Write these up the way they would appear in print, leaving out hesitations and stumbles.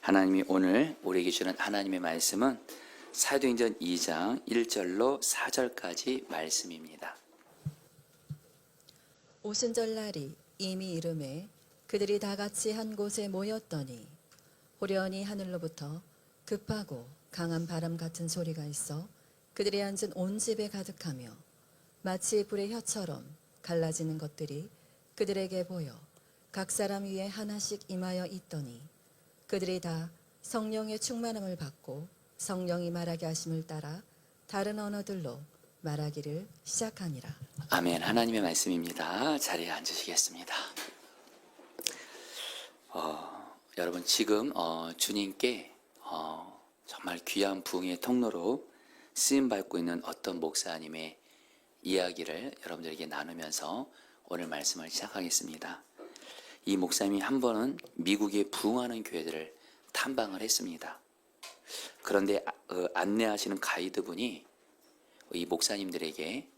하나님이 오늘 우리에게 주는 하나님의 말씀은 사도행전 2장 1절로 4절까지 말씀입니다. 오순절날이 이미 이르매 그들이 다 같이 한 곳에 모였더니 호련히 하늘로부터 급하고 강한 바람 같은 소리가 있어 그들이 앉은 온 집에 가득하며 마치 불의 혀처럼 갈라지는 것들이 그들에게 보여 각 사람 위에 하나씩 임하여 있더니 그들이 다 성령의 충만함을 받고 성령이 말하게 하심을 따라 다른 언어들로 말하기를 시작하니라. 아멘. 하나님의 말씀입니다. 자리에 앉으시겠습니다. 여러분 지금 주님께 정말 귀한 부흥의 통로로 쓰임받고 있는 어떤 목사님의 이야기를 여러분들에게 나누면서 오늘 말씀을 시작하겠습니다. 이 목사님이 한 번은 미국의 부흥하는 교회들을 탐방을 했습니다. 그런데 안내하시는 가이드분이 이 목사님들에게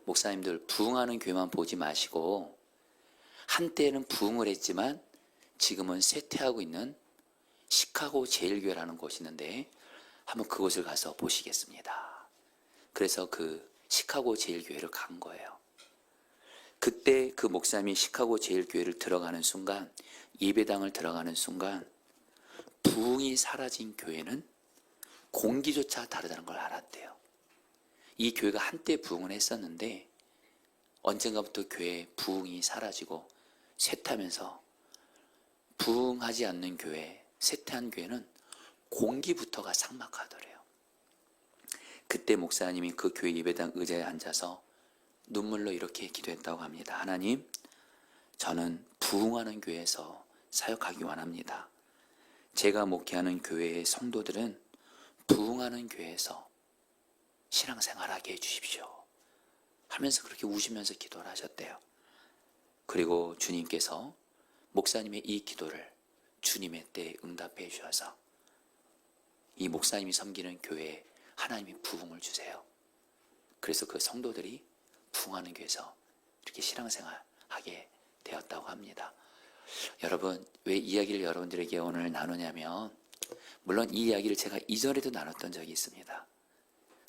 목사님들 부흥하는 교회만 보지 마시고 한때는 부흥을 했지만 지금은 쇠퇴하고 있는 시카고 제일교회라는 곳이 있는데 한번 그곳을 가서 보시겠습니다. 그래서 그 시카고 제일교회를 간 거예요. 그때 그 목사님이 시카고 제일교회를 들어가는 순간, 예배당을 들어가는 순간 부흥이 사라진 교회는 공기조차 다르다는 걸 알았대요. 이 교회가 한때 부흥을 했었는데 언젠가부터 교회에 부흥이 사라지고 쇠퇴하면서 부흥하지 않는 교회, 쇠퇴한 교회는 공기부터가 삭막하더래요. 그때 목사님이 그 교회 예배당 의자에 앉아서 눈물로 이렇게 기도했다고 합니다. 하나님, 저는 부흥하는 교회에서 사역하기 원합니다. 제가 목회하는 교회의 성도들은 부흥하는 교회에서 신앙생활하게 해주십시오. 하면서 그렇게 우시면서 기도를 하셨대요. 그리고 주님께서 목사님의 이 기도를 주님의 때에 응답해 주셔서 이 목사님이 섬기는 교회에 하나님이 부흥을 주세요. 그래서 그 성도들이 부흥하는 교회에서 이렇게 신앙생활하게 되었다고 합니다. 여러분, 왜 이야기를 여러분들에게 오늘 나누냐면 물론 이 이야기를 제가 이전에도 나눴던 적이 있습니다.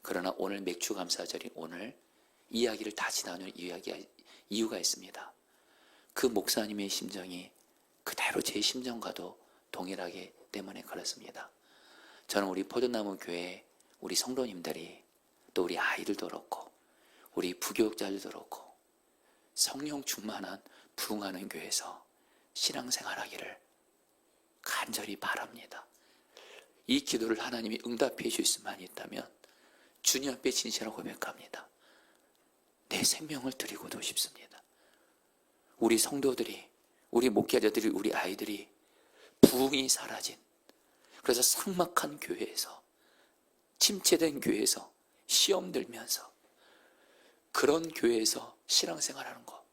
그러나 오늘 맥주감사절인 오늘 이 이야기를 다시 나누는 이유가 있습니다. 그 목사님의 심정이 그대로 제 심정과도 동일하기 때문에 그렇습니다. 저는 우리 포도나무 교회 우리 성도님들이 또 우리 아이들도 그렇고 우리 부교육자들도 그렇고 성령 충만한 부흥하는 교회에서 신앙생활하기를 간절히 바랍니다. 이 기도를 하나님이 응답해 주실 수만 있다면 주님 앞에 진실하고 고백합니다. 내 생명을 드리고도 싶습니다. 우리 성도들이, 우리 목회자들이, 우리 아이들이 부흥이 사라진, 그래서 삭막한 교회에서, 침체된 교회에서 시험 들면서 그런 교회에서 신앙생활하는 거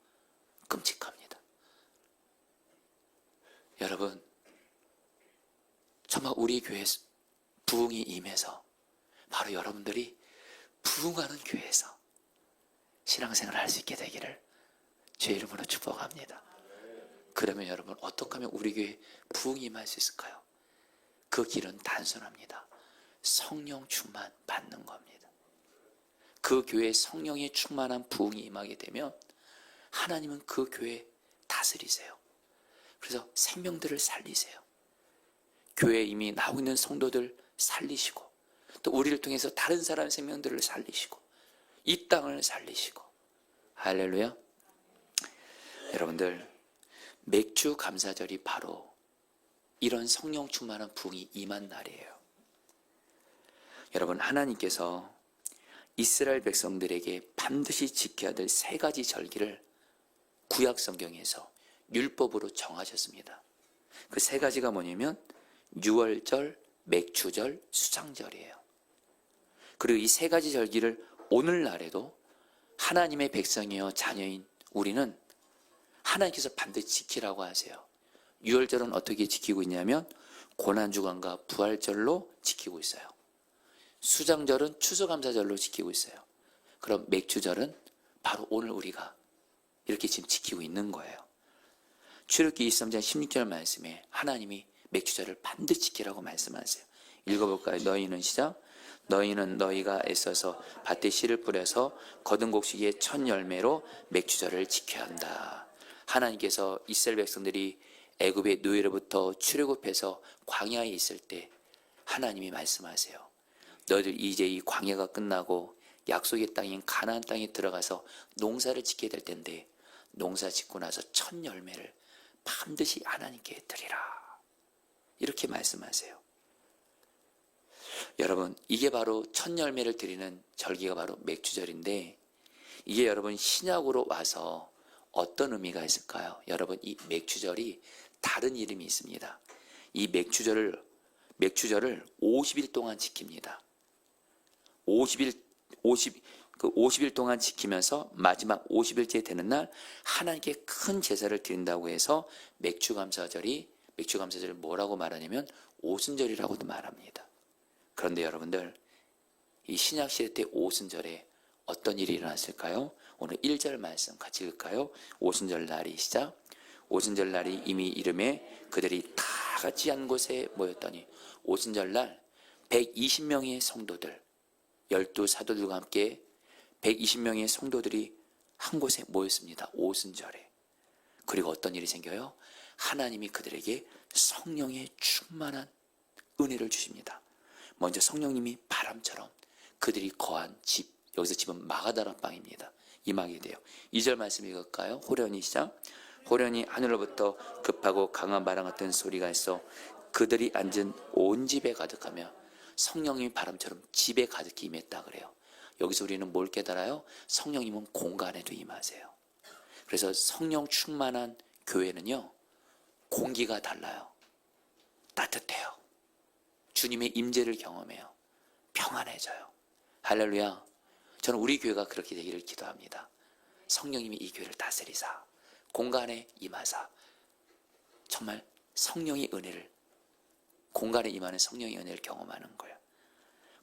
끔찍합니다. 여러분, 정말 우리 교회 부흥이 임해서 바로 여러분들이 부흥하는 교회에서 신앙생활을 할 수 있게 되기를 주의 이름으로 축복합니다. 그러면 여러분, 어떻게 하면 우리 교회에 부흥이 임할 수 있을까요? 그 길은 단순합니다. 성령 충만 받는 겁니다. 그 교회에 성령의 충만한 부흥이 임하게 되면 하나님은 그 교회 다스리세요. 그래서 생명들을 살리세요. 교회에 이미 나오고 있는 성도들 살리시고 또 우리를 통해서 다른 사람의 생명들을 살리시고 이 땅을 살리시고 할렐루야. 여러분들, 맥주 감사절이 바로 이런 성령 충만한 부흥이 임한 날이에요. 여러분, 하나님께서 이스라엘 백성들에게 반드시 지켜야 될 세 가지 절기를 구약 성경에서 율법으로 정하셨습니다. 그 세 가지가 뭐냐면 유월절, 맥주절, 수장절이에요. 그리고 이 세 가지 절기를 오늘날에도 하나님의 백성이여 자녀인 우리는 하나님께서 반드시 지키라고 하세요. 유월절은 어떻게 지키고 있냐면 고난주간과 부활절로 지키고 있어요. 수장절은 추수감사절로 지키고 있어요. 그럼 맥주절은 바로 오늘 우리가 이렇게 지금 지키고 있는 거예요. 출애굽기 23장 16절 말씀에 하나님이 맥주절을 반드시 지키라고 말씀하세요. 읽어볼까요? 너희는 시작. 너희는 너희가 애써서 밭에 씨를 뿌려서 거둔 곡식의 첫 열매로 맥주절을 지켜야 한다. 하나님께서 이스라엘 백성들이 애굽의 노예로부터 출애굽해서 광야에 있을 때 하나님이 말씀하세요. 너희들 이제 이 광야가 끝나고 약속의 땅인 가나안 땅에 들어가서 농사를 짓게 될 텐데 농사 짓고 나서 첫 열매를 반드시 하나님께 드리라. 이렇게 말씀하세요. 여러분, 이게 바로 첫 열매를 드리는 절기가 바로 맥주절인데, 이게 여러분 신약으로 와서 어떤 의미가 있을까요? 여러분, 이 맥주절이 다른 이름이 있습니다. 이 맥주절을 50일 동안 지킵니다. 50일 동안 지키면서 마지막 50일째 되는 날 하나님께 큰 제사를 드린다고 해서 맥주감사절을 뭐라고 말하냐면 오순절이라고도 말합니다. 그런데 여러분들, 이 신약시대 때 오순절에 어떤 일이 일어났을까요? 오늘 1절 말씀 같이 읽을까요? 오순절 날이 시작. 오순절 날이 이미 이름에 그들이 다 같이 한 곳에 모였더니, 오순절 날 120명의 성도들, 12사도들과 함께 120명의 성도들이 한 곳에 모였습니다. 오순절에. 그리고 어떤 일이 생겨요? 하나님이 그들에게 성령의 충만한 은혜를 주십니다. 먼저 성령님이 바람처럼 그들이 거한 집, 여기서 집은 마가다라 빵입니다. 임하게 돼요. 2절 말씀 읽을까요? 호련히 시작. 호련히 하늘로부터 급하고 강한 바람 같은 소리가 있어 그들이 앉은 온 집에 가득하며, 성령님이 바람처럼 집에 가득히 임했다 그래요. 여기서 우리는 뭘 깨달아요? 성령님은 공간에도 임하세요. 그래서 성령 충만한 교회는요, 공기가 달라요. 따뜻해요. 주님의 임재를 경험해요. 평안해져요. 할렐루야. 저는 우리 교회가 그렇게 되기를 기도합니다. 성령님이 이 교회를 다스리사, 공간에 임하사, 정말 성령의 은혜를, 공간에 임하는 성령의 은혜를 경험하는 거예요.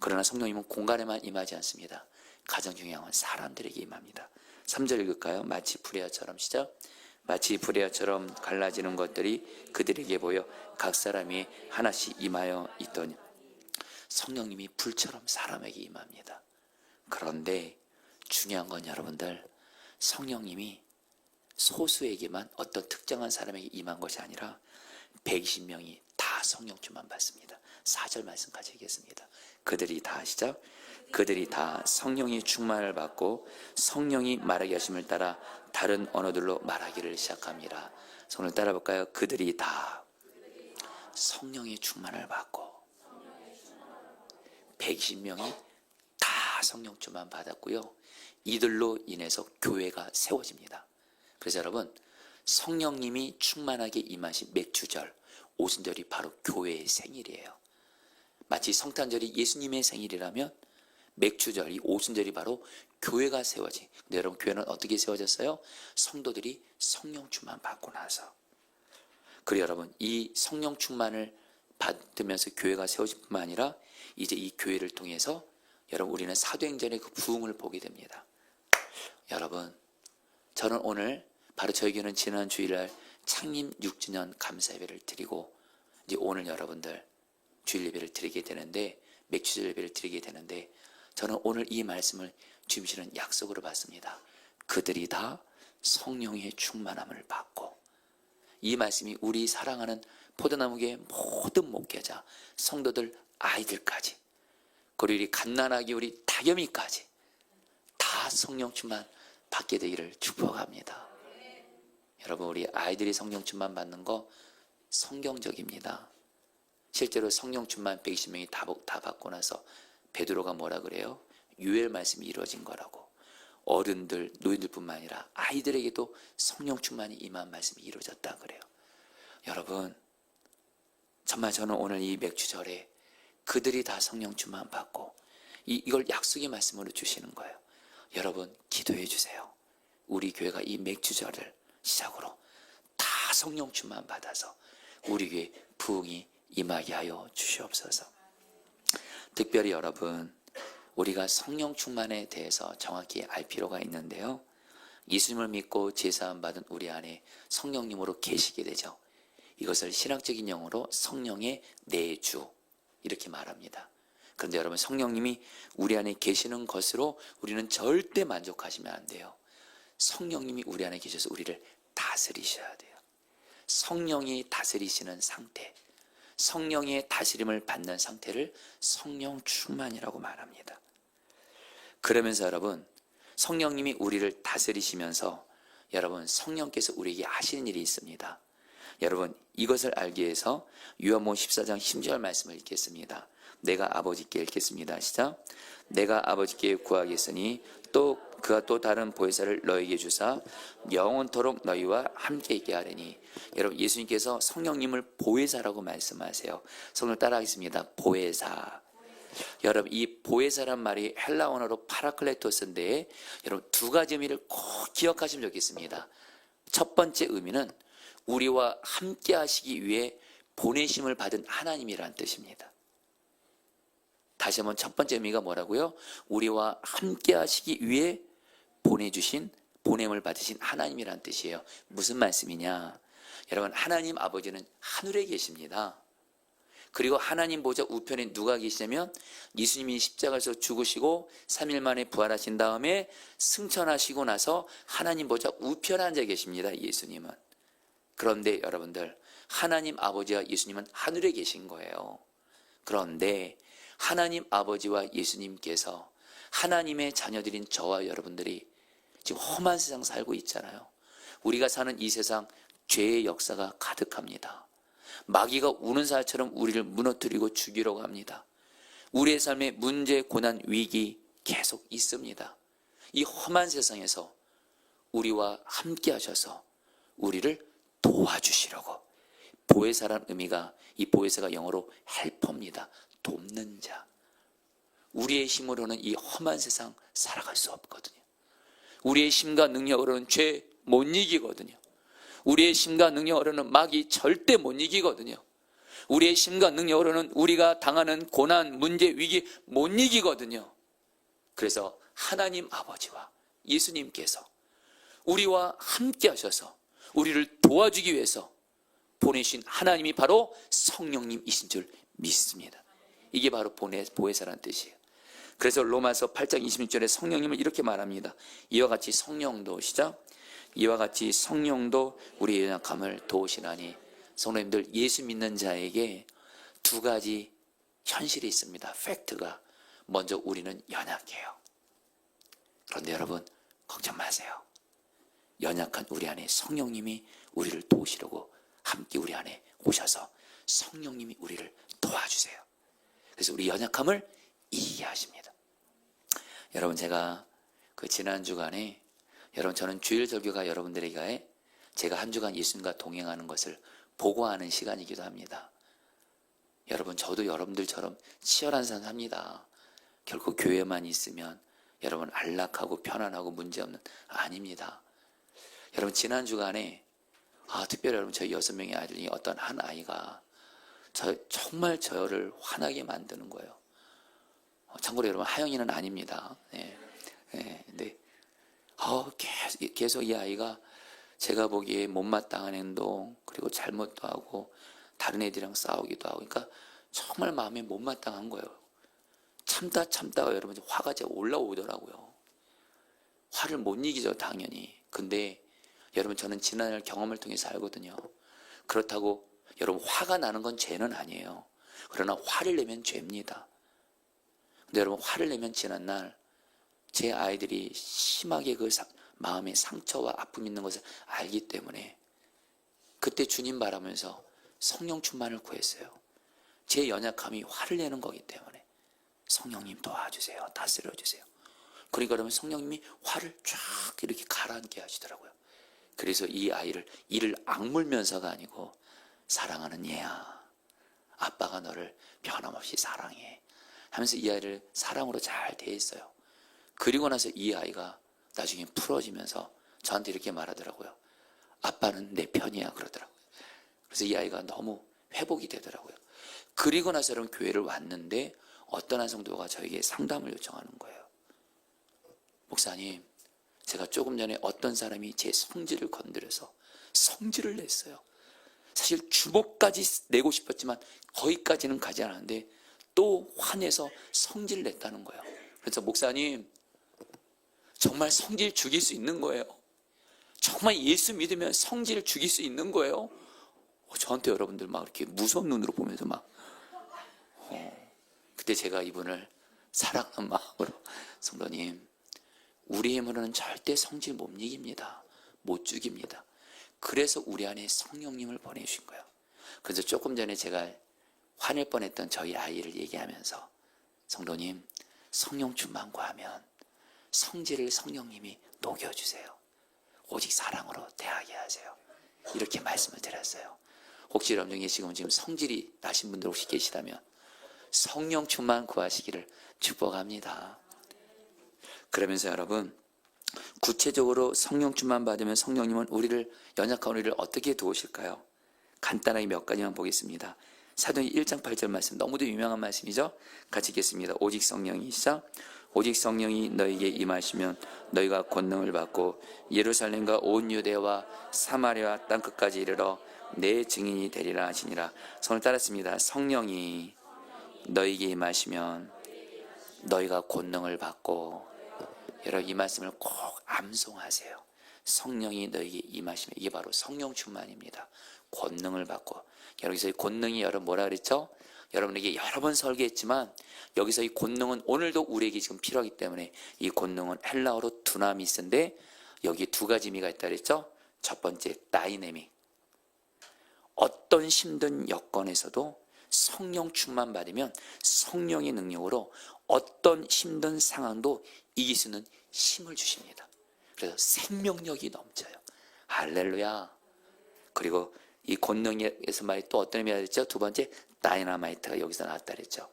그러나 성령님은 공간에만 임하지 않습니다. 가장 중요한 사람들에게 임합니다. 3절 읽을까요? 마치 부레아처럼 시작. 마치 부레아처럼 갈라지는 것들이 그들에게 보여 각 사람이 하나씩 임하여 있더니, 성령님이 불처럼 사람에게 임합니다. 그런데 중요한 건 여러분들, 성령님이 소수에게만 어떤 특정한 사람에게 임한 것이 아니라 120명이 다 성령 충만 받습니다. 4절 말씀까지 읽겠습니다. 그들이 다 시작. 그들이 다 성령의 충만을 받고 성령이 말하게 하심을 따라 다른 언어들로 말하기를 시작합니다. 손을 따라 볼까요? 그들이 다 성령의 충만을 받고, 120명이 다 성령 충만 받았고요. 이들로 인해서 교회가 세워집니다. 그래서 여러분, 성령님이 충만하게 임하신 맥주절, 오순절이 바로 교회의 생일이에요. 마치 성탄절이 예수님의 생일이라면 맥주절이, 오순절이 바로 교회가 세워진. 근데 여러분, 교회는 어떻게 세워졌어요? 성도들이 성령 충만 받고 나서. 그리고 여러분, 이 성령 충만을 받으면서 교회가 세워질 뿐만 아니라 이제 이 교회를 통해서 여러분, 우리는 사도행전의 그 부흥을 보게 됩니다. 여러분, 저는 오늘 바로 저희 교회는 지난 주일날 창립 6주년 감사 예배를 드리고, 이제 오늘 여러분들 주일 예배를 드리게 되는데, 맥주절 예배를 드리게 되는데, 저는 오늘 이 말씀을 주님께서는 약속으로 받습니다. 그들이 다 성령의 충만함을 받고, 이 말씀이 우리 사랑하는 포도나무교회 모든 목회자, 성도들, 아이들까지, 그리고 우리 갓난아기 우리 다겸이까지 다 성령 충만 받게 되기를 축복합니다. 여러분, 우리 아이들이 성령 충만 받는 거 성경적입니다. 실제로 성령 충만 120명이 다 받고 나서 베드로가 뭐라 그래요? 유엘 말씀이 이루어진 거라고. 어른들, 노인들뿐만 아니라 아이들에게도 성령 충만이 임한 말씀이 이루어졌다 그래요. 여러분, 정말 저는 오늘 이 맥주절에 그들이 다 성령 충만 받고, 이걸 약속의 말씀으로 주시는 거예요. 여러분, 기도해 주세요. 우리 교회가 이 맥주절을 시작으로 다 성령 충만 받아서 우리 교회 부흥이 임하게 하여 주시옵소서. 특별히 여러분, 우리가 성령 충만에 대해서 정확히 알 필요가 있는데요, 예수님을 믿고 제사함 받은 우리 안에 성령님으로 계시게 되죠. 이것을 신학적인 용어로 성령의 내주 이렇게 말합니다. 그런데 여러분, 성령님이 우리 안에 계시는 것으로 우리는 절대 만족하시면 안 돼요. 성령님이 우리 안에 계셔서 우리를 다스리셔야 돼요. 성령이 다스리시는 상태, 성령의 다스림을 받는 상태를 성령 충만이라고 말합니다. 그러면서 여러분, 성령님이 우리를 다스리시면서 여러분, 성령께서 우리에게 하시는 일이 있습니다. 여러분, 이것을 알기 위해서 요한복음 14장 10절 말씀을 읽겠습니다. 내가 아버지께 읽겠습니다. 시작. 내가 아버지께 구하겠으니 또 그가 또 다른 보혜사를 너에게 주사 영원토록 너희와 함께 있게 하리니. 여러분, 예수님께서 성령님을 보혜사라고 말씀하세요. 성령 따라하겠습니다. 보혜사. 여러분, 이 보혜사란 말이 헬라 언어로 파라클레토스인데 여러분, 두 가지 의미를 꼭 기억하시면 좋겠습니다. 첫 번째 의미는 우리와 함께 하시기 위해 보내심을 받은 하나님이라는 뜻입니다. 다시 한번 첫 번째 의미가 뭐라고요? 우리와 함께 하시기 위해 보냄을 받으신 하나님이라는 뜻이에요. 무슨 말씀이냐? 여러분, 하나님 아버지는 하늘에 계십니다. 그리고 하나님 보좌 우편에 누가 계시냐면 예수님이 십자가에서 죽으시고 3일 만에 부활하신 다음에 승천하시고 나서 하나님 보좌 우편에 앉아 계십니다. 예수님은. 그런데 여러분들, 하나님 아버지와 예수님은 하늘에 계신 거예요. 그런데 하나님 아버지와 예수님께서 하나님의 자녀들인 저와 여러분들이 지금 험한 세상 살고 있잖아요. 우리가 사는 이 세상 죄의 역사가 가득합니다. 마귀가 우는 사자처럼 우리를 무너뜨리고 죽이려고 합니다. 우리의 삶에 문제, 고난, 위기 계속 있습니다. 이 험한 세상에서 우리와 함께 하셔서 우리를 도와주시려고. 보혜사란 의미가, 이 보혜사가 영어로 헬퍼입니다. 돕는 자. 우리의 힘으로는 이 험한 세상 살아갈 수 없거든요. 우리의 힘과 능력으로는 죄 못 이기거든요. 우리의 힘과 능력으로는 마귀 절대 못 이기거든요. 우리의 힘과 능력으로는 우리가 당하는 고난, 문제, 위기 못 이기거든요. 그래서 하나님 아버지와 예수님께서 우리와 함께 하셔서 우리를 도와주기 위해서 보내신 하나님이 바로 성령님이신 줄 믿습니다. 이게 바로 보혜사라는 뜻이에요. 그래서 로마서 8장 26절에 성령님을 이렇게 말합니다. 이와 같이 성령도, 시작. 이와 같이 성령도 우리의 연약함을 도우시나니. 성도님들, 예수 믿는 자에게 두 가지 현실이 있습니다. 팩트가. 먼저 우리는 연약해요. 그런데 여러분, 걱정 마세요. 연약한 우리 안에 성령님이 우리를 도우시려고 함께 우리 안에 오셔서 성령님이 우리를 도와주세요. 그래서 우리 연약함을 이기게 하십니다. 여러분, 제가 그 지난 주간에, 여러분, 저는 주일 설교가 여러분들에게 제가 한 주간 예수님과 동행하는 것을 보고하는 시간이기도 합니다. 여러분, 저도 여러분들처럼 치열한 삶 삽니다. 결코 교회만 있으면 여러분 안락하고 편안하고 문제없는, 아닙니다. 여러분, 지난 주간에 특별히 여러분, 저희 6명의 아이들 중에 어떤 한 아이가 정말 저를 화나게 만드는 거예요. 참고로 여러분, 하영이는 아닙니다. 근데 계속 이 아이가 제가 보기에 못마땅한 행동, 그리고 잘못도 하고 다른 애들이랑 싸우기도 하고, 그러니까 정말 마음에 못마땅한 거예요. 참다가 여러분 화가 제가 올라오더라고요. 화를 못 이기죠, 당연히. 근데 여러분, 저는 지난날 경험을 통해서 알거든요. 그렇다고 여러분, 화가 나는 건 죄는 아니에요. 그러나 화를 내면 죄입니다. 근데 여러분, 화를 내면 지난날 제 아이들이 심하게 그 마음에 상처와 아픔이 있는 것을 알기 때문에 그때 주님 바라면서 성령 충만을 구했어요. 제 연약함이 화를 내는 거기 때문에 성령님 도와주세요. 다스려주세요. 그러니까 그러면 성령님이 화를 쫙 이렇게 가라앉게 하시더라고요. 그래서 이 아이를 이를 악물면서가 아니고, 사랑하는 얘야, 아빠가 너를 변함없이 사랑해 하면서 이 아이를 사랑으로 잘 대했어요. 그리고 나서 이 아이가 나중에 풀어지면서 저한테 이렇게 말하더라고요. 아빠는 내 편이야, 그러더라고요. 그래서 이 아이가 너무 회복이 되더라고요. 그리고 나서 여러분, 교회를 왔는데 어떤 한 성도가 저에게 상담을 요청하는 거예요. 목사님, 제가 조금 전에 어떤 사람이 제 성질을 건드려서 성질을 냈어요. 사실 주먹까지 내고 싶었지만 거기까지는 가지 않았는데 또 화내서 성질 냈다는 거예요. 그래서 목사님, 정말 성질 죽일 수 있는 거예요? 정말 예수 믿으면 성질 죽일 수 있는 거예요? 저한테 여러분들 막 이렇게 무서운 눈으로 보면서 막 그때 제가 이분을 사랑하는 마음으로, 성도님, 우리 힘으로는 절대 성질 못 이깁니다. 못 죽입니다. 그래서 우리 안에 성령님을 보내주신 거예요. 그래서 조금 전에 제가 화낼 뻔했던 저희 아이를 얘기하면서, 성도님, 성령 충만 구하면 성질을 성령님이 녹여주세요. 오직 사랑으로 대하게 하세요. 이렇게 말씀을 드렸어요. 혹시 여러분 중에 지금 성질이 나신 분들 혹시 계시다면 성령 충만 구하시기를 축복합니다. 그러면서 여러분, 구체적으로 성령 충만 받으면 성령님은 연약한 우리를 어떻게 도우실까요? 간단하게 몇 가지만 보겠습니다. 사도행전 1장 8절 말씀, 너무도 유명한 말씀이죠. 같이 읽겠습니다. 오직 성령이 시작. 오직 성령이 너에게 임하시면 너희가 권능을 받고 예루살렘과 온 유대와 사마리아 땅끝까지 이르러 내 증인이 되리라 하시니라. 손을 따랐습니다. 성령이 너에게 임하시면 너희가 권능을 받고, 여러분 이 말씀을 꼭 암송하세요. 성령이 너에게 임하시면, 이게 바로 성령 충만입니다. 권능을 받고. 여기서 이 권능이 여러분 뭐라 그랬죠? 여러분에게 여러 번 설계했지만 여기서 이 권능은 오늘도 우리에게 지금 필요하기 때문에, 이 권능은 헬라어로 두나미스인데 여기 두 가지 의미가 있다 그랬죠? 첫 번째, 다이내믹. 어떤 힘든 여건에서도 성령 충만 받으면 성령의 능력으로 어떤 힘든 상황도 이길 수 있는 힘을 주십니다. 그래서 생명력이 넘쳐요. 할렐루야. 그리고 이 권능에서 말이 또 어떤 의미가 있죠? 두 번째, 다이너마이트가 여기서 나왔다 그랬죠.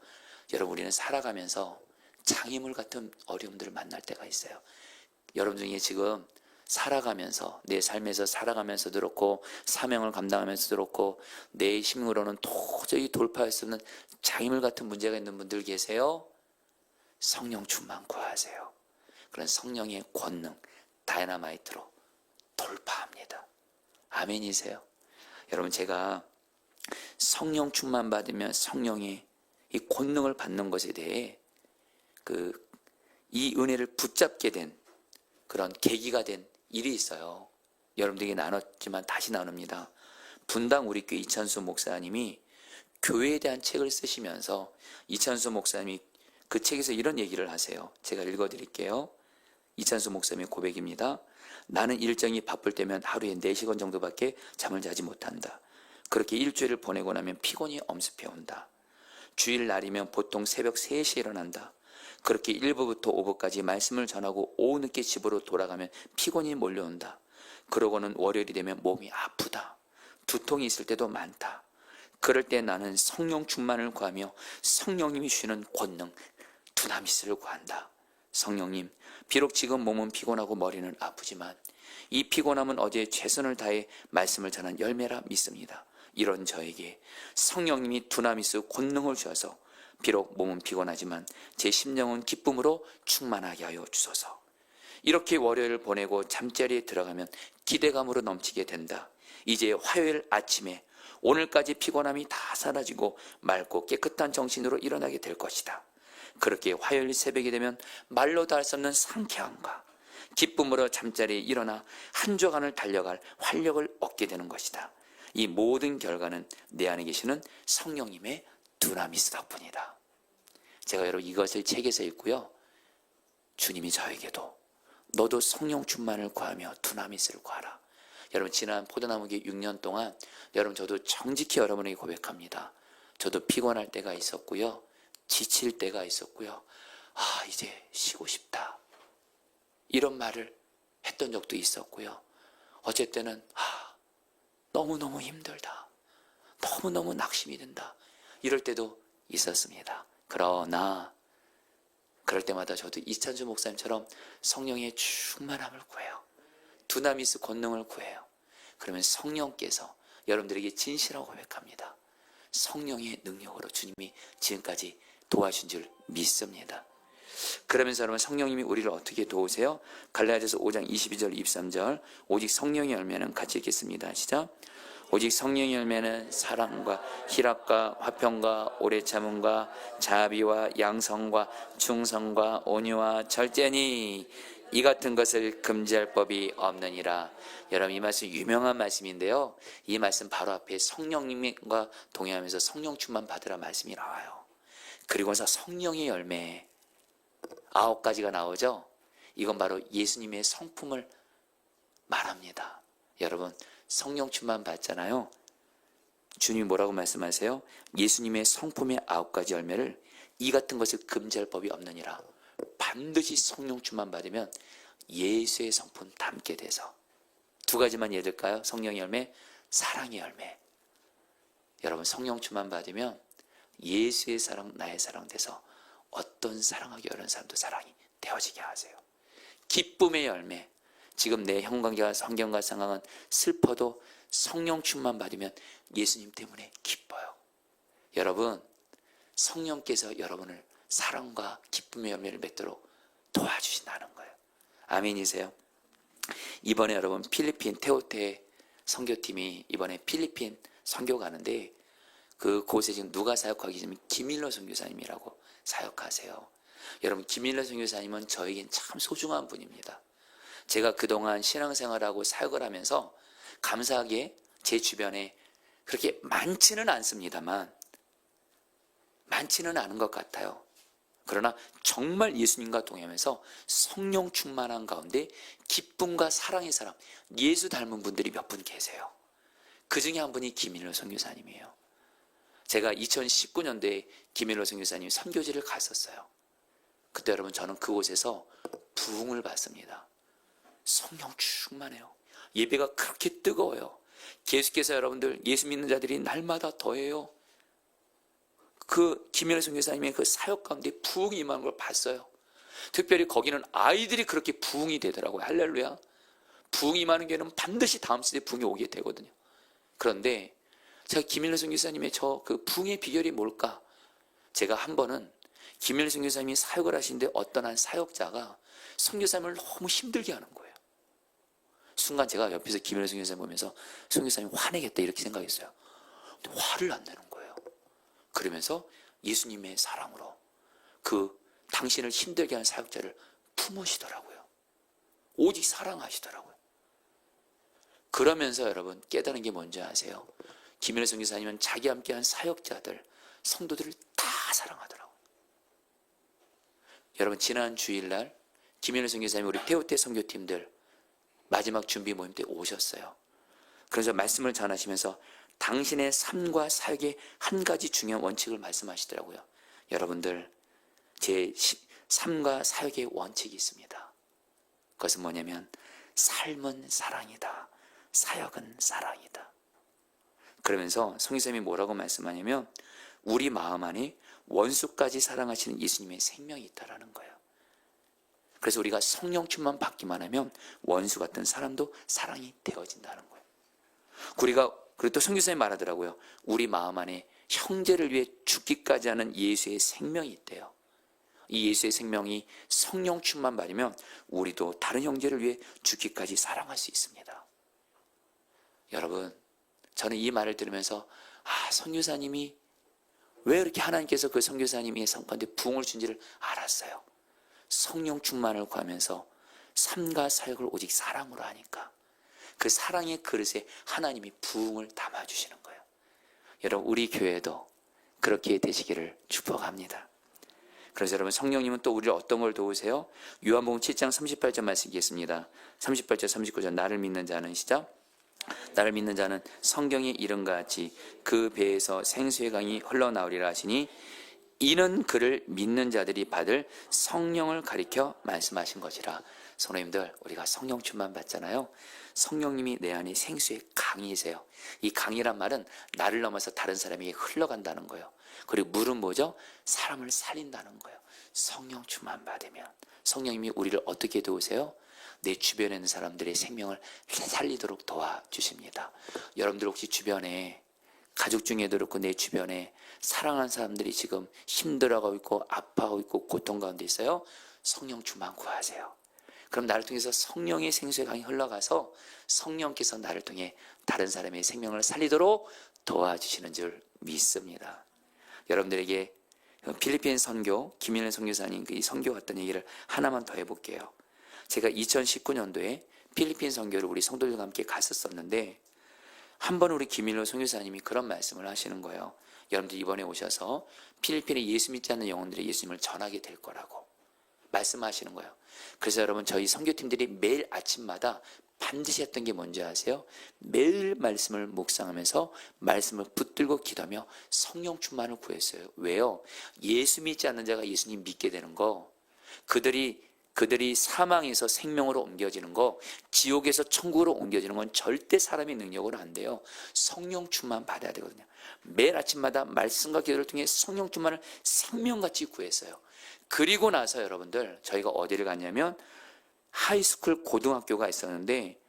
여러분, 우리는 살아가면서 장애물 같은 어려움들을 만날 때가 있어요. 여러분 중에 지금 살아가면서, 내 삶에서 살아가면서도 그렇고 사명을 감당하면서도 그렇고 내 힘으로는 도저히 돌파할 수 없는 장애물 같은 문제가 있는 분들 계세요? 성령 충만 구하세요. 그런 성령의 권능, 다이너마이트로 돌파합니다. 아멘이세요? 여러분, 제가 성령 충만 받으면 성령의 이 권능을 받는 것에 대해 이 은혜를 붙잡게 된 그런 계기가 된 일이 있어요. 여러분들에게 나눴지만 다시 나눕니다. 분당 우리교회 이찬수 목사님이 교회에 대한 책을 쓰시면서, 이찬수 목사님이 그 책에서 이런 얘기를 하세요. 제가 읽어드릴게요. 이찬수 목사님의 고백입니다. 나는 일정이 바쁠 때면 하루에 4시간 정도밖에 잠을 자지 못한다. 그렇게 일주일을 보내고 나면 피곤이 엄습해 온다. 주일날이면 보통 새벽 3시에 일어난다. 그렇게 1부부터 5부까지 말씀을 전하고 오후 늦게 집으로 돌아가면 피곤이 몰려온다. 그러고는 월요일이 되면 몸이 아프다. 두통이 있을 때도 많다. 그럴 때 나는 성령 충만을 구하며 성령님이 주시는 권능, 두나미스를 구한다. 성령님, 비록 지금 몸은 피곤하고 머리는 아프지만 이 피곤함은 어제 최선을 다해 말씀을 전한 열매라 믿습니다. 이런 저에게 성령님이 두나미스 권능을 주셔서 비록 몸은 피곤하지만 제 심령은 기쁨으로 충만하게 하여 주소서. 이렇게 월요일을 보내고 잠자리에 들어가면 기대감으로 넘치게 된다. 이제 화요일 아침에 오늘까지 피곤함이 다 사라지고 맑고 깨끗한 정신으로 일어나게 될 것이다. 그렇게 화요일 새벽이 되면 말로 다 할 수 없는 상쾌함과 기쁨으로 잠자리에 일어나 한 주간을 달려갈 활력을 얻게 되는 것이다. 이 모든 결과는 내 안에 계시는 성령님의 두나미스 덕분이다. 제가 여러분 이것을 책에서 읽고요, 주님이 저에게도 너도 성령 충만을 구하며 두나미스를 구하라. 여러분, 지난 포도나무기 6년 동안 여러분, 저도 정직히 여러분에게 고백합니다. 저도 피곤할 때가 있었고요, 지칠 때가 있었고요, 이제 쉬고 싶다, 이런 말을 했던 적도 있었고요, 어쨌든 너무너무 힘들다, 너무너무 낙심이 든다, 이럴 때도 있었습니다. 그러나 그럴 때마다 저도 이찬주 목사님처럼 성령의 충만함을 구해요. 두나미스 권능을 구해요. 그러면 성령께서 여러분들에게 진실하고 고백합니다. 성령의 능력으로 주님이 지금까지 도와준 줄 믿습니다. 그러면서 여러분, 성령님이 우리를 어떻게 도우세요? 갈라디아서 5장 22절 23절, 오직 성령의 열매는 같이 읽겠습니다. 시작. 오직 성령의 열매는 사랑과 희락과 화평과 오래 참음과 자비와 양성과 충성과 온유와 절제니 이 같은 것을 금지할 법이 없느니라. 여러분, 이 말씀 유명한 말씀인데요, 이 말씀 바로 앞에 성령님과 동행하면서 성령 충만 받으라 말씀이 나와요. 그리고서 성령의 열매 9가지가 나오죠. 이건 바로 예수님의 성품을 말합니다. 여러분, 성령 충만 받잖아요. 주님이 뭐라고 말씀하세요? 예수님의 성품의 9가지 열매를 이 같은 것을 금지할 법이 없느니라. 반드시 성령 충만 받으면 예수의 성품 담게 돼서 2가지만 예를 들까요? 성령의 열매, 사랑의 열매. 여러분, 성령 충만 받으면 예수의 사랑, 나의 사랑 돼서 어떤 사랑하기 어려운 사람도 사랑이 되어지게 하세요. 기쁨의 열매. 지금 내 환경과 상황은 슬퍼도 성령 충만 받으면 예수님 때문에 기뻐요. 여러분, 성령께서 여러분을 사랑과 기쁨의 열매를 맺도록 도와주신다는 거예요. 아멘이세요? 이번에 여러분 필리핀 테오테 선교팀이 이번에 필리핀 선교 가는데 그곳에 지금 누가 사역하기 전에 김일로 선교사님이라고 사역하세요. 여러분, 김일로 선교사님은 저에겐 참 소중한 분입니다. 제가 그동안 신앙생활하고 사역을 하면서 감사하게 제 주변에 그렇게 많지는 않습니다만, 많지는 않은 것 같아요. 그러나 정말 예수님과 동행하면서 성령 충만한 가운데 기쁨과 사랑의 사람, 예수 닮은 분들이 몇 분 계세요. 그 중에 한 분이 김일로 선교사님이에요. 제가 2019년도에 김일로 선교사님 선교지를 갔었어요. 그때 여러분, 저는 그곳에서 부흥을 받습니다. 성령 충만해요. 예배가 그렇게 뜨거워요. 계속해서 여러분들, 예수 믿는 자들이 날마다 더해요. 그 김일로 선교사님의 그 사역 가운데 부흥이 임하는 걸 봤어요. 특별히 거기는 아이들이 그렇게 부흥이 되더라고요. 할렐루야. 부흥이 임하는 게는 반드시 다음 시대에 부흥이 오게 되거든요. 그런데 제가 김일로 선교사님의 저 그 부흥의 비결이 뭘까? 제가 한 번은 김일로 선교사님이 사역을 하시는데 어떤 한 사역자가 선교사님을 너무 힘들게 하는 거예요. 순간 제가 옆에서 김일로 선교사님 보면서 선교사님이 화내겠다 이렇게 생각했어요. 근데 화를 안 내는 거예요. 그러면서 예수님의 사랑으로 그 당신을 힘들게 하는 사역자를 품으시더라고요. 오직 사랑하시더라고요. 그러면서 여러분 깨달은 게 뭔지 아세요? 김일호 선교사님은 자기 함께한 사역자들, 성도들을 다 사랑하더라고요. 여러분, 지난 주일날 김일호 선교사님 우리 태우태 선교팀들 마지막 준비 모임 때 오셨어요. 그래서 말씀을 전하시면서 당신의 삶과 사역의 한 가지 중요한 원칙을 말씀하시더라고요. 여러분들, 제 삶과 사역의 원칙이 있습니다. 그것은 뭐냐면 삶은 사랑이다, 사역은 사랑이다. 그러면서 성교사님이 뭐라고 말씀하냐면 우리 마음 안에 원수까지 사랑하시는 예수님의 생명이 있다라는 거예요. 그래서 우리가 성령 충만 받기만 하면 원수 같은 사람도 사랑이 되어진다는 거예요. 그리고 또 성교사님이 말하더라고요. 우리 마음 안에 형제를 위해 죽기까지 하는 예수의 생명이 있대요. 이 예수의 생명이 성령 충만 받으면 우리도 다른 형제를 위해 죽기까지 사랑할 수 있습니다. 여러분, 저는 이 말을 들으면서 선교사님이 왜 이렇게 하나님께서 그 선교사님의 성판에 부흥을 준지를 알았어요. 성령 충만을 구하면서 삶과 사역을 오직 사랑으로 하니까 그 사랑의 그릇에 하나님이 부흥을 담아주시는 거예요. 여러분, 우리 교회도 그렇게 되시기를 축복합니다. 그래서 여러분, 성령님은 또 우리를 어떤 걸 도우세요? 요한복음 7장 38절 말씀 있겠습니다. 38절 39절 나를 믿는 자는 시작. 나를 믿는 자는 성경의 이름과 같이 그 배에서 생수의 강이 흘러나오리라 하시니 이는 그를 믿는 자들이 받을 성령을 가리켜 말씀하신 것이라. 성도님들, 우리가 성령 충만 받잖아요. 성령님이 내 안에 생수의 강이세요. 이 강이란 말은 나를 넘어서 다른 사람에게 흘러간다는 거예요. 그리고 물은 뭐죠? 사람을 살린다는 거예요. 성령 충만 받으면 성령님이 우리를 어떻게 도우세요? 내 주변에 있는 사람들의 생명을 살리도록 도와주십니다. 여러분들 혹시 주변에 가족 중에도 그렇고 내 주변에 사랑하는 사람들이 지금 힘들어가고 있고 아파하고 있고 고통 가운데 있어요? 성령 충만 구하세요. 그럼 나를 통해서 성령의 생수의 강이 흘러가서 성령께서 나를 통해 다른 사람의 생명을 살리도록 도와주시는 줄 믿습니다. 여러분들에게 필리핀 선교, 김일래 선교사님 이 선교 왔던 얘기를 하나만 더 해볼게요. 제가 2019년도에 필리핀 선교를 우리 성도들과 함께 갔었었는데 한 번 우리 김일래 선교사님이 그런 말씀을 하시는 거예요. 여러분들 이번에 오셔서 필리핀에 예수 믿지 않는 영혼들이 예수님을 전하게 될 거라고 말씀하시는 거예요. 그래서 여러분 저희 선교팀들이 매일 아침마다 반드시 했던 게 뭔지 아세요? 매일 말씀을 묵상하면서 말씀을 붙들고 기도하며 성령 충만을 구했어요. 왜요? 예수 믿지 않는 자가 예수님 믿게 되는 거, 그들이 사망에서 생명으로 옮겨지는 거, 지옥에서 천국으로 옮겨지는 건 절대 사람의 능력으로 안 돼요. 성령 충만 받아야 되거든요. 매일 아침마다 말씀과 기도를 통해 성령 충만을 생명같이 구했어요. 그리고 나서 여러분들 저희가 어디를 갔냐면 하이스쿨 고등학교가 있었는데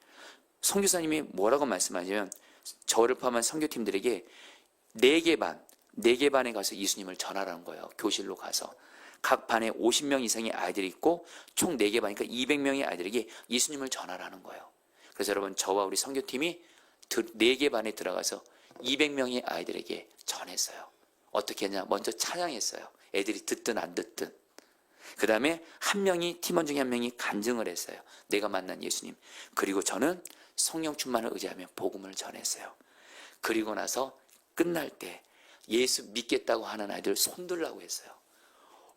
선교사님이 뭐라고 말씀하시면 저를 포함한 선교팀들에게 4개 반에 가서 예수님을 전하라는 거예요. 교실로 가서 각 반에 50명 이상의 아이들이 있고 총 4개 반이니까 200명의 아이들에게 예수님을 전하라는 거예요. 그래서 여러분 저와 우리 선교팀이 4개 반에 들어가서 200명의 아이들에게 전했어요. 어떻게 했냐? 먼저 찬양했어요. 애들이 듣든 안 듣든. 그 다음에 팀원 중에 한 명이 간증을 했어요. 내가 만난 예수님. 그리고 저는 성령 충만을 의지하며 복음을 전했어요. 그리고 나서 끝날 때 예수 믿겠다고 하는 아이들 손들라고 했어요.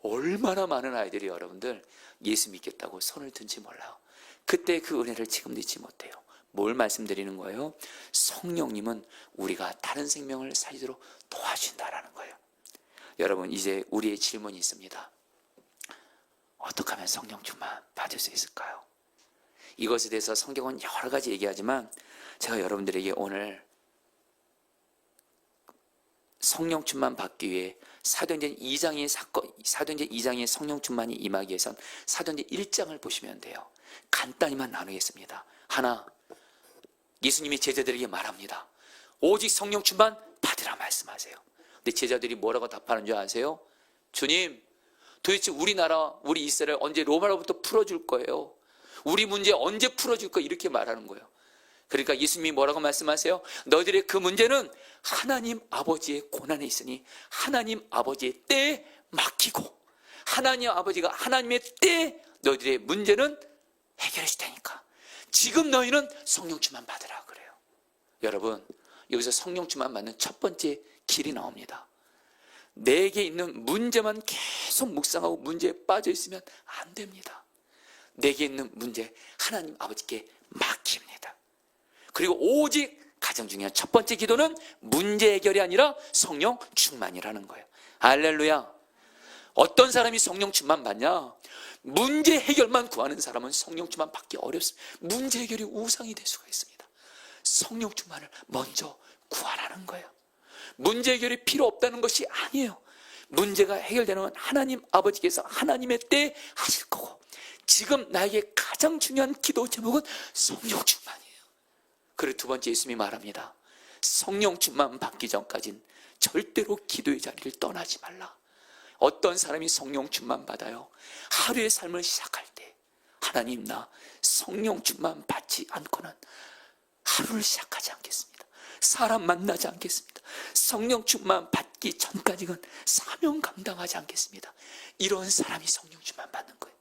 얼마나 많은 아이들이 여러분들 예수 믿겠다고 손을 든지 몰라요. 그때 그 은혜를 지금도 잊지 못해요. 뭘 말씀드리는 거예요? 성령님은 우리가 다른 생명을 살리도록 도와준다라는 거예요. 여러분 이제 우리의 질문이 있습니다. 어떻게 하면 성령 충만 받을 수 있을까요? 이것에 대해서 성경은 여러 가지 얘기하지만 제가 여러분들에게 오늘 성령 충만 받기 위해 사도행전 2장의 성령 충만이 임하기 위해선 사도행전 1장을 보시면 돼요. 간단히만 나누겠습니다. 하나, 예수님이 제자들에게 말합니다. 오직 성령 충만 받으라 말씀하세요. 근데 제자들이 뭐라고 답하는 줄 아세요? 주님, 도대체 우리 이스라엘 언제 로마로부터 풀어줄 거예요? 우리 문제 언제 풀어줄 거예요? 이렇게 말하는 거예요. 그러니까 예수님이 뭐라고 말씀하세요? 너희들의 그 문제는 하나님 아버지의 고난에 있으니 하나님 아버지의 때에 맡기고 하나님 아버지가 하나님의 때에 너희들의 문제는 해결하실 테니까 지금 너희는 성령 충만 받으라 그래요. 여러분 여기서 성령 충만 받는 첫 번째 길이 나옵니다. 내게 있는 문제만 계속 묵상하고 문제에 빠져 있으면 안 됩니다. 내게 있는 문제 하나님 아버지께 맡깁니다. 그리고 오직 가장 중요한 첫 번째 기도는 문제 해결이 아니라 성령 충만이라는 거예요. 할렐루야. 어떤 사람이 성령 충만 받냐? 문제 해결만 구하는 사람은 성령 충만 받기 어렵습니다. 문제 해결이 우상이 될 수가 있습니다. 성령 충만을 먼저 구하라는 거예요. 문제 해결이 필요 없다는 것이 아니에요. 문제가 해결되는 건 하나님 아버지께서 하나님의 때에 하실 거고 지금 나에게 가장 중요한 기도 제목은 성령 충만이에요. 그리고 두 번째 예수님이 말합니다. 성령 충만 받기 전까지는 절대로 기도의 자리를 떠나지 말라. 어떤 사람이 성령 충만 받아요? 하루의 삶을 시작할 때 하나님 나 성령 충만 받지 않고는 하루를 시작하지 않겠습니다. 사람 만나지 않겠습니다. 성령 충만 받기 전까지는 사명 감당하지 않겠습니다. 이런 사람이 성령 충만 받는 거예요.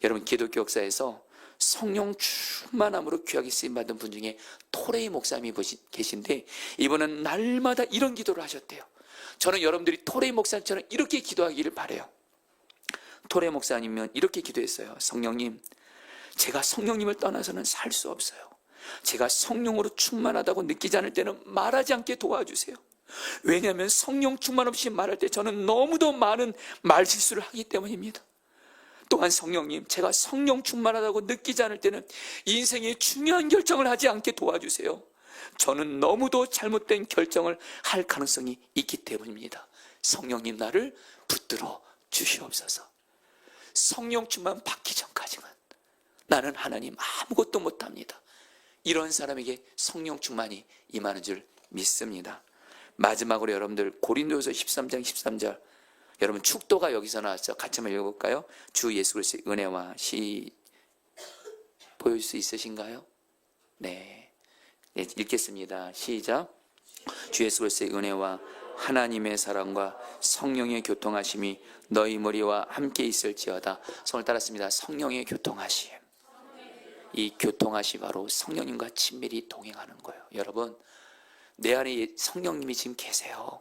여러분 기독교 역사에서 성령 충만함으로 귀하게 쓰임받은 분 중에 토레이 목사님이 계신데 이분은 날마다 이런 기도를 하셨대요. 저는 여러분들이 토레이 목사님처럼 이렇게 기도하기를 바라요. 토레이 목사님은 이렇게 기도했어요. 성령님, 제가 성령님을 떠나서는 살 수 없어요. 제가 성령으로 충만하다고 느끼지 않을 때는 말하지 않게 도와주세요. 왜냐하면 성령 충만 없이 말할 때 저는 너무도 많은 말실수를 하기 때문입니다. 또한 성령님, 제가 성령 충만하다고 느끼지 않을 때는 인생의 중요한 결정을 하지 않게 도와주세요. 저는 너무도 잘못된 결정을 할 가능성이 있기 때문입니다. 성령님 나를 붙들어 주시옵소서. 성령 충만 받기 전까지는 나는 하나님 아무것도 못합니다. 이런 사람에게 성령 충만이 임하는 줄 믿습니다. 마지막으로 여러분들 고린도후서 13장 13절 여러분 축도가 여기서 나왔죠. 같이 한번 읽어볼까요? 주 예수 그리스도의 은혜와 보여줄 수 있으신가요? 네, 읽겠습니다. 시작. 주 예수 그리스도의 은혜와 하나님의 사랑과 성령의 교통하심이 너희 머리와 함께 있을지어다. 손을 따랐습니다. 성령의 교통하심. 이 교통하심이 바로 성령님과 친밀히 동행하는 거예요. 여러분, 내 안에 성령님이 지금 계세요.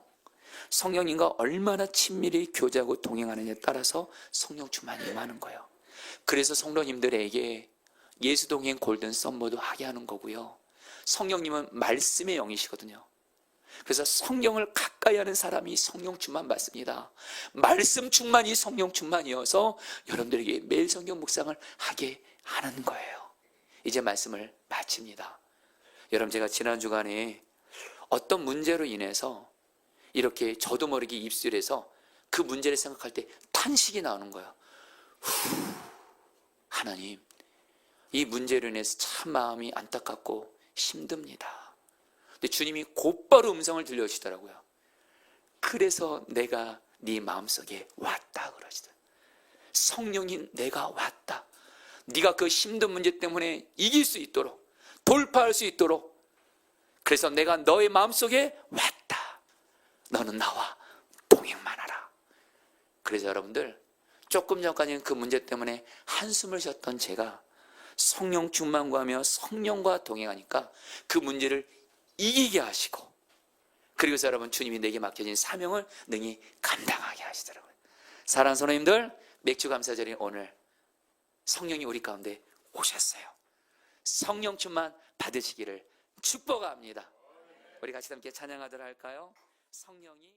성령님과 얼마나 친밀히 교제하고 동행하느냐에 따라서 성령 충만이 임하는 거예요. 그래서 성도님들에게 예수 동행 골든 썸머도 하게 하는 거고요. 성령님은 말씀의 영이시거든요. 그래서 성령을 가까이 하는 사람이 성령 충만 받습니다. 말씀 충만이 성령 충만이어서 여러분들에게 매일 성경 묵상을 하게 하는 거예요. 이제 말씀을 마칩니다. 여러분, 제가 지난 주간에 어떤 문제로 인해서 이렇게 저도 모르게 입술에서 그 문제를 생각할 때 탄식이 나오는 거예요. 하나님, 이 문제로 인해서 참 마음이 안타깝고 힘듭니다. 근데 주님이 곧바로 음성을 들려주시더라고요. 그래서 내가 네 마음속에 왔다 그러시더라고요. 성령인 내가 왔다. 네가 그 힘든 문제 때문에 이길 수 있도록, 돌파할 수 있도록, 그래서 내가 너의 마음속에 왔다. 너는 나와 동행만 하라. 그래서 여러분들, 조금 전까지는 그 문제 때문에 한숨을 쉬었던 제가 성령 충만 구하며 성령과 동행하니까 그 문제를 이기게 하시고, 그리고서 여러분, 주님이 내게 맡겨진 사명을 능히 감당하게 하시더라고요. 사랑하는 성도님들, 맥주 감사절인 오늘 성령이 우리 가운데 오셨어요. 성령 충만 받으시기를 축복합니다. 우리 같이 함께 찬양하도록 할까요? 성령이